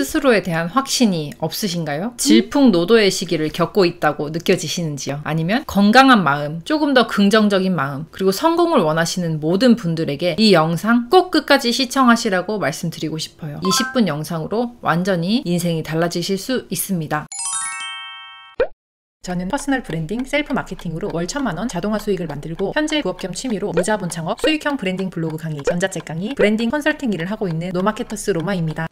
스스로에 대한 확신이 없으신가요? 질풍노도의 시기를 겪고 있다고 느껴지시는지요? 아니면 건강한 마음, 조금 더 긍정적인 마음, 그리고 성공을 원하시는 모든 분들에게 이 영상 꼭 끝까지 시청하시라고 말씀드리고 싶어요. 20분 영상으로 완전히 인생이 달라지실 수 있습니다. 저는 퍼스널 브랜딩, 셀프 마케팅으로 월 1000만원 자동화 수익을 만들고 현재 부업 겸 취미로 무자본 창업, 수익형 브랜딩 블로그 강의, 전자책 강의, 브랜딩 컨설팅 일을 하고 있는 노마케터스 로마입니다.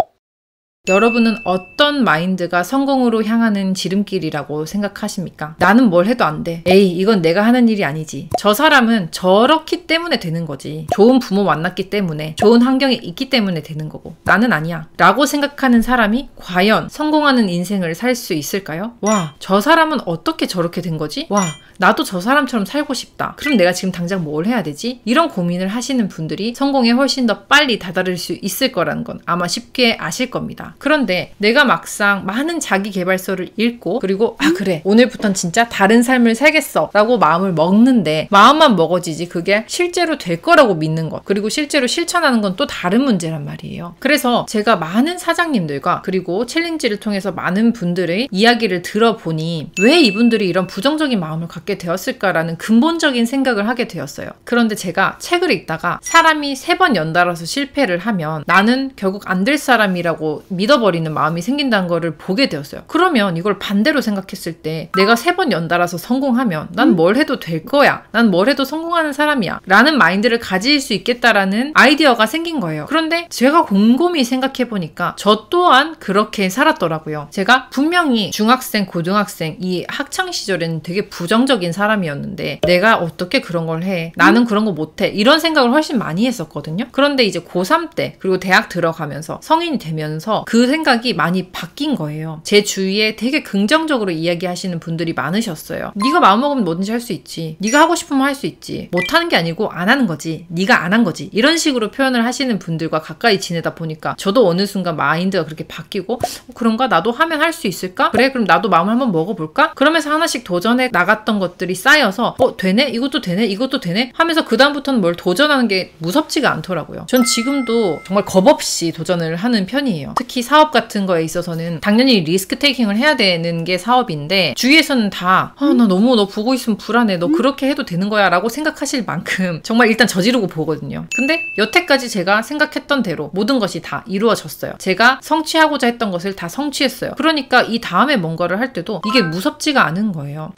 여러분은 어떤 마인드가 성공으로 향하는 지름길이라고 생각하십니까? 나는 뭘 해도 안 돼. 에이, 이건 내가 하는 일이 아니지. 저 사람은 저렇기 때문에 되는 거지. 좋은 부모 만났기 때문에, 좋은 환경에 있기 때문에 되는 거고. 나는 아니야. 라고 생각하는 사람이 과연 성공하는 인생을 살 수 있을까요? 와, 저 사람은 어떻게 저렇게 된 거지? 와, 나도 저 사람처럼 살고 싶다. 그럼 내가 지금 당장 뭘 해야 되지? 이런 고민을 하시는 분들이 성공에 훨씬 더 빨리 다다를 수 있을 거라는 건 아마 쉽게 아실 겁니다. 그런데 내가 막상 많은 자기 개발서를 읽고 그리고 그래, 오늘부턴 진짜 다른 삶을 살겠어 라고 마음을 먹는데 마음만 먹어지지 그게 실제로 될 거라고 믿는 것, 그리고 실제로 실천하는 건 또 다른 문제란 말이에요. 그래서 제가 많은 사장님들과 그리고 챌린지를 통해서 많은 분들의 이야기를 들어보니 왜 이분들이 이런 부정적인 마음을 갖게 되었을까라는 근본적인 생각을 하게 되었어요. 그런데 제가 책을 읽다가 사람이 3번 연달아서 실패를 하면 나는 결국 안 될 사람이라고 믿어버리는 마음이 생긴다는 거를 보게 되었어요. 그러면 이걸 반대로 생각했을 때 내가 3번 연달아서 성공하면 난 뭘 해도 될 거야. 난 뭘 해도 성공하는 사람이야. 라는 마인드를 가질 수 있겠다라는 아이디어가 생긴 거예요. 그런데 제가 곰곰이 생각해보니까 저 또한 그렇게 살았더라고요. 제가 분명히 중학생, 고등학생 이 학창시절에는 되게 부정적인 사람이었는데 내가 어떻게 그런 걸 해? 나는 그런 거 못해. 이런 생각을 훨씬 많이 했었거든요. 그런데 이제 고3 때 그리고 대학 들어가면서 성인이 되면서 그 생각이 많이 바뀐 거예요. 제 주위에 되게 긍정적으로 이야기하시는 분들이 많으셨어요. 네가 마음먹으면 뭐든지 할 수 있지. 네가 하고 싶으면 할 수 있지. 못하는 게 아니고 안 하는 거지. 네가 안 한 거지. 이런 식으로 표현을 하시는 분들과 가까이 지내다 보니까 저도 어느 순간 마인드가 그렇게 바뀌고 그런가? 나도 하면 할 수 있을까? 그래, 그럼 나도 마음을 한번 먹어볼까? 그러면서 하나씩 도전해 나갔던 것들이 쌓여서 되네? 이것도 되네? 이것도 되네? 하면서 그다음부터는 뭘 도전하는 게 무섭지가 않더라고요. 전 지금도 정말 겁없이 도전을 하는 편이에요. 특히 사업 같은 거에 있어서는 당연히 리스크 테이킹을 해야 되는 게 사업인데 주위에서는 다 나 너무 너 보고 있으면 불안해. 너 그렇게 해도 되는 거야 라고 생각하실 만큼 정말 일단 저지르고 보거든요. 근데 여태까지 제가 생각했던 대로 모든 것이 다 이루어졌어요. 제가 성취하고자 했던 것을 다 성취했어요. 그러니까 이 다음에 뭔가를 할 때도 이게 무섭지가 않은 거예요.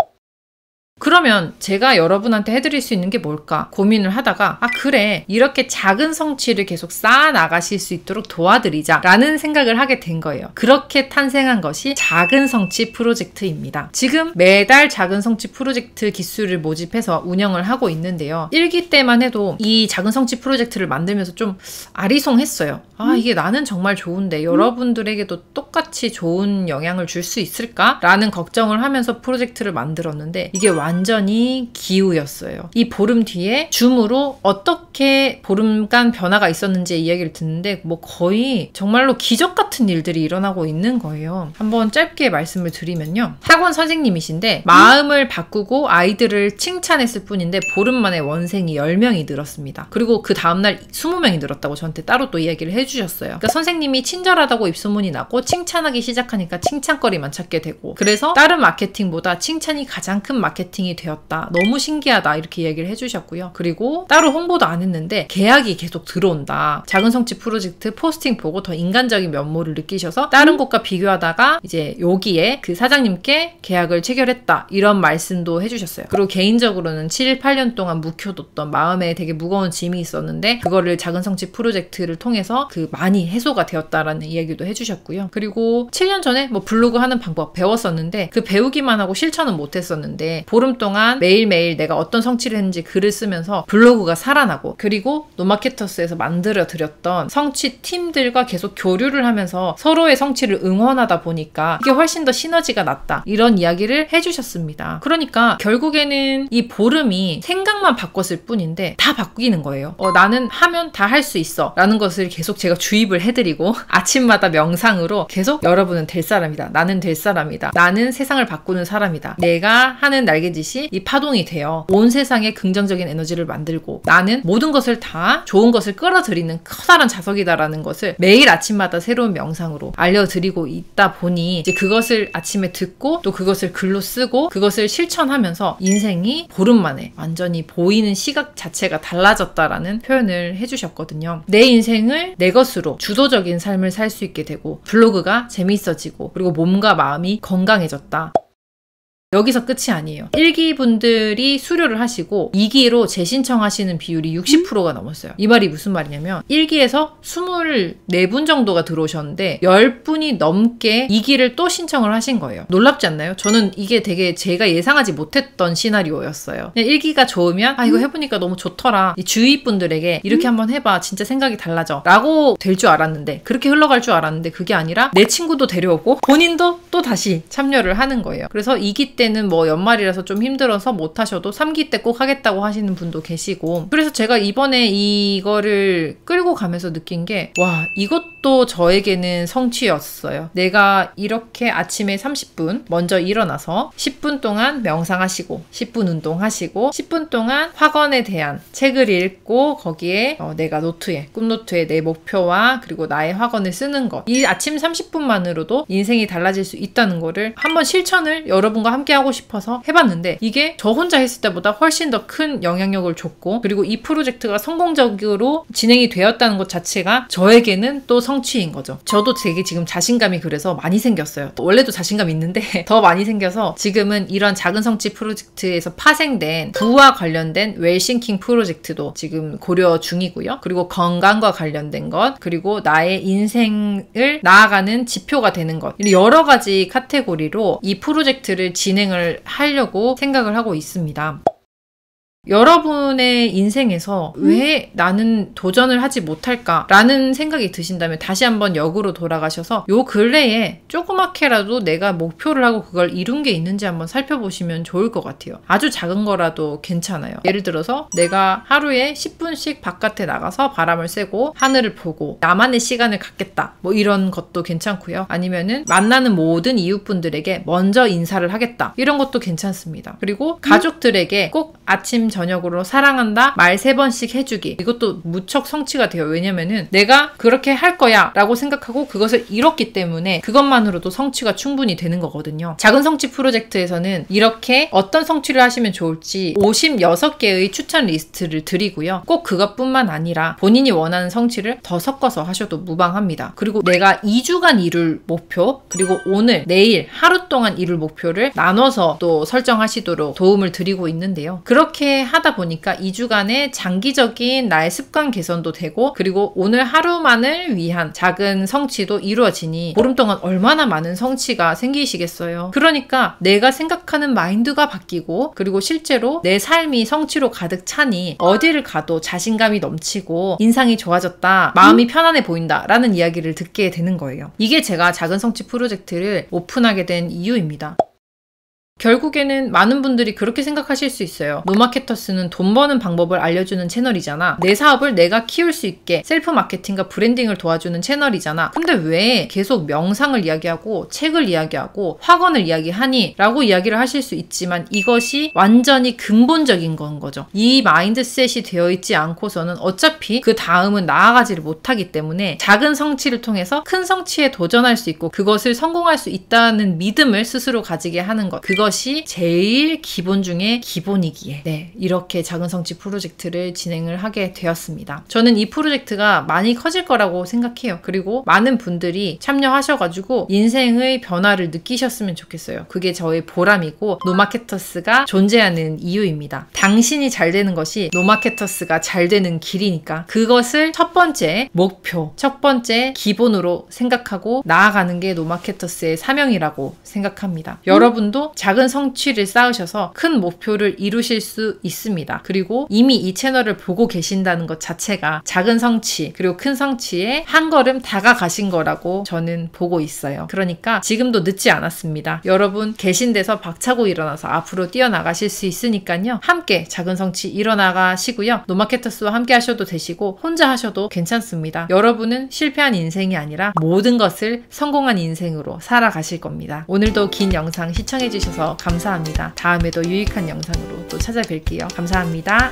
그러면 제가 여러분한테 해드릴 수 있는 게 뭘까 고민을 하다가 그래, 이렇게 작은 성취를 계속 쌓아 나가실 수 있도록 도와드리자 라는 생각을 하게 된 거예요. 그렇게 탄생한 것이 작은 성취 프로젝트입니다. 지금 매달 작은 성취 프로젝트 기술을 모집해서 운영을 하고 있는데요. 1기 때만 해도 이 작은 성취 프로젝트를 만들면서 좀 아리송했어요. 이게 나는 정말 좋은데 여러분들에게도 똑같이 좋은 영향을 줄 수 있을까? 라는 걱정을 하면서 프로젝트를 만들었는데 이게 완전히 기우였어요. 이 보름 뒤에 줌으로 어떻게 보름간 변화가 있었는지 이야기를 듣는데 거의 정말로 기적 같은 일들이 일어나고 있는 거예요. 한번 짧게 말씀을 드리면요. 학원 선생님이신데 마음을 바꾸고 아이들을 칭찬했을 뿐인데 보름 만에 원생이 10명이 늘었습니다. 그리고 그 다음날 20명이 늘었다고 저한테 따로 또 이야기를 해주셨어요. 그러니까 선생님이 친절하다고 입소문이 나고 칭찬하기 시작하니까 칭찬거리만 찾게 되고, 그래서 다른 마케팅보다 칭찬이 가장 큰 마케팅이 되었다. 너무 신기하다. 이렇게 얘기를 해주셨고요. 그리고 따로 홍보도 안 했는데 계약이 계속 들어온다. 작은 성취 프로젝트 포스팅 보고 더 인간적인 면모를 느끼셔서 다른 곳과 비교하다가 이제 여기에 그 사장님께 계약을 체결했다. 이런 말씀도 해주셨어요. 그리고 개인적으로는 7, 8년 동안 묵혀뒀던 마음에 되게 무거운 짐이 있었는데 그거를 작은 성취 프로젝트를 통해서 많이 해소가 되었다라는 이야기도 해주셨고요. 그리고 7년 전에 블로그 하는 방법 배웠었는데 그 배우기만 하고 실천은 못했었는데 보름 동안 매일매일 내가 어떤 성취를 했는지 글을 쓰면서 블로그가 살아나고, 그리고 노마케터스에서 만들어 드렸던 성취 팀들과 계속 교류를 하면서 서로의 성취를 응원하다 보니까 이게 훨씬 더 시너지가 났다. 이런 이야기를 해주셨습니다. 그러니까 결국에는 이 보름이 생각만 바꿨을 뿐인데 다 바뀌는 거예요. 나는 하면 다 할 수 있어 라는 것을 계속 제가 주입을 해드리고 아침마다 명상으로 계속 여러분은 될 사람이다. 나는 될 사람이다. 나는 세상을 바꾸는 사람이다. 내가 하는 날개짓 되듯이 이 파동이 되어 온 세상에 긍정적인 에너지를 만들고 나는 모든 것을 다 좋은 것을 끌어들이는 커다란 자석이다라는 것을 매일 아침마다 새로운 명상으로 알려드리고 있다 보니 이제 그것을 아침에 듣고 또 그것을 글로 쓰고 그것을 실천하면서 인생이 보름 만에 완전히 보이는 시각 자체가 달라졌다라는 표현을 해주셨거든요. 내 인생을 내 것으로 주도적인 삶을 살 수 있게 되고 블로그가 재미있어지고 그리고 몸과 마음이 건강해졌다. 여기서 끝이 아니에요. 1기 분들이 수료를 하시고 2기로 재신청하시는 비율이 60%가 넘었어요. 이 말이 무슨 말이냐면 1기에서 24분 정도가 들어오셨는데 10분이 넘게 2기를 또 신청을 하신 거예요. 놀랍지 않나요? 저는 이게 되게 제가 예상하지 못했던 시나리오였어요. 그냥 1기가 좋으면 이거 해보니까 너무 좋더라. 이 주위 분들에게 이렇게 한번 해봐. 진짜 생각이 달라져. 라고 될 줄 알았는데 그렇게 흘러갈 줄 알았는데 그게 아니라 내 친구도 데려오고 본인도 또 다시 참여를 하는 거예요. 그래서 2기 때는 뭐 연말이라서 좀 힘들어서 못 하셔도 3기 때 꼭 하겠다고 하시는 분도 계시고 그래서 제가 이번에 이거를 끌고 가면서 느낀 게 와 이것도 저에게는 성취였어요. 내가 이렇게 아침에 30분 먼저 일어나서 10분 동안 명상하시고 10분 운동하시고 10분 동안 학원에 대한 책을 읽고 거기에 내가 꿈노트에 내 목표와 그리고 나의 학원을 쓰는 것 이 아침 30분만으로도 인생이 달라질 수 있다는 거를 한번 실천을 여러분과 함께 하고 싶어서 해봤는데 이게 저 혼자 했을 때보다 훨씬 더 큰 영향력을 줬고 그리고 이 프로젝트가 성공적으로 진행이 되었다는 것 자체가 저에게는 또 성취인 거죠. 저도 되게 지금 자신감이 그래서 많이 생겼어요. 원래도 자신감 있는데 더 많이 생겨서 지금은 이런 작은 성취 프로젝트에서 파생된 부와 관련된 웰싱킹 프로젝트도 지금 고려 중이고요. 그리고 건강과 관련된 것 그리고 나의 인생을 나아가는 지표가 되는 것 여러 가지 카테고리로 이 프로젝트를 진행을 하려고 생각을 하고 있습니다. 여러분의 인생에서 왜 나는 도전을 하지 못할까? 라는 생각이 드신다면 다시 한번 역으로 돌아가셔서 요 근래에 조그맣게라도 내가 목표를 하고 그걸 이룬 게 있는지 한번 살펴보시면 좋을 것 같아요. 아주 작은 거라도 괜찮아요. 예를 들어서 내가 하루에 10분씩 바깥에 나가서 바람을 쐬고 하늘을 보고 나만의 시간을 갖겠다. 뭐 이런 것도 괜찮고요. 아니면은 만나는 모든 이웃분들에게 먼저 인사를 하겠다. 이런 것도 괜찮습니다. 그리고 가족들에게 꼭 아침 저녁으로 사랑한다 말 3번씩 해주기 이것도 무척 성취가 돼요. 왜냐면은 내가 그렇게 할 거야 라고 생각하고 그것을 이뤘기 때문에 그것만으로도 성취가 충분히 되는 거거든요. 작은 성취 프로젝트에서는 이렇게 어떤 성취를 하시면 좋을지 56개의 추천 리스트를 드리고요. 꼭 그것뿐만 아니라 본인이 원하는 성취를 더 섞어서 하셔도 무방합니다. 그리고 내가 2주간 이룰 목표 그리고 오늘 내일 하루 동안 이룰 목표를 나눠서 또 설정하시도록 도움을 드리고 있는데요. 그렇게 하다 보니까 2주간의 장기적인 나의 습관 개선도 되고 그리고 오늘 하루만을 위한 작은 성취도 이루어지니 보름 동안 얼마나 많은 성취가 생기시겠어요. 그러니까 내가 생각하는 마인드가 바뀌고 그리고 실제로 내 삶이 성취로 가득 차니 어디를 가도 자신감이 넘치고 인상이 좋아졌다, 마음이 편안해 보인다 라는 이야기를 듣게 되는 거예요. 이게 제가 작은 성취 프로젝트를 오픈하게 된 이유입니다. 결국에는 많은 분들이 그렇게 생각하실 수 있어요. 노마케터스는 돈 버는 방법을 알려주는 채널이잖아. 내 사업을 내가 키울 수 있게 셀프 마케팅과 브랜딩을 도와주는 채널이잖아. 근데 왜 계속 명상을 이야기하고 책을 이야기하고 학원을 이야기하니? 라고 이야기를 하실 수 있지만 이것이 완전히 근본적인 건 거죠. 이 마인드셋이 되어 있지 않고서는 어차피 그 다음은 나아가지를 못하기 때문에 작은 성취를 통해서 큰 성취에 도전할 수 있고 그것을 성공할 수 있다는 믿음을 스스로 가지게 하는 것. 그것이 제일 기본 중에 기본이기에 이렇게 작은 성취 프로젝트를 진행을 하게 되었습니다. 저는 이 프로젝트가 많이 커질 거라고 생각해요. 그리고 많은 분들이 참여하셔가지고 인생의 변화를 느끼셨으면 좋겠어요. 그게 저의 보람이고 노마케터스가 존재하는 이유입니다. 당신이 잘 되는 것이 노마케터스가 잘 되는 길이니까 그것을 첫 번째 목표, 첫 번째 기본으로 생각하고 나아가는 게 노마케터스의 사명이라고 생각합니다. 여러분도 작은 성취를 쌓으셔서 큰 목표를 이루실 수 있습니다. 그리고 이미 이 채널을 보고 계신다는 것 자체가 작은 성취 그리고 큰 성취에 한 걸음 다가가신 거라고 저는 보고 있어요. 그러니까 지금도 늦지 않았습니다. 여러분 계신 데서 박차고 일어나서 앞으로 뛰어나가실 수 있으니까요. 함께 작은 성취 일어나가시고요. 노마케터스와 함께 하셔도 되시고 혼자 하셔도 괜찮습니다. 여러분은 실패한 인생이 아니라 모든 것을 성공한 인생으로 살아가실 겁니다. 오늘도 긴 영상 시청해주셔서 감사합니다. 다음에도 유익한 영상으로 또 찾아뵐게요. 감사합니다.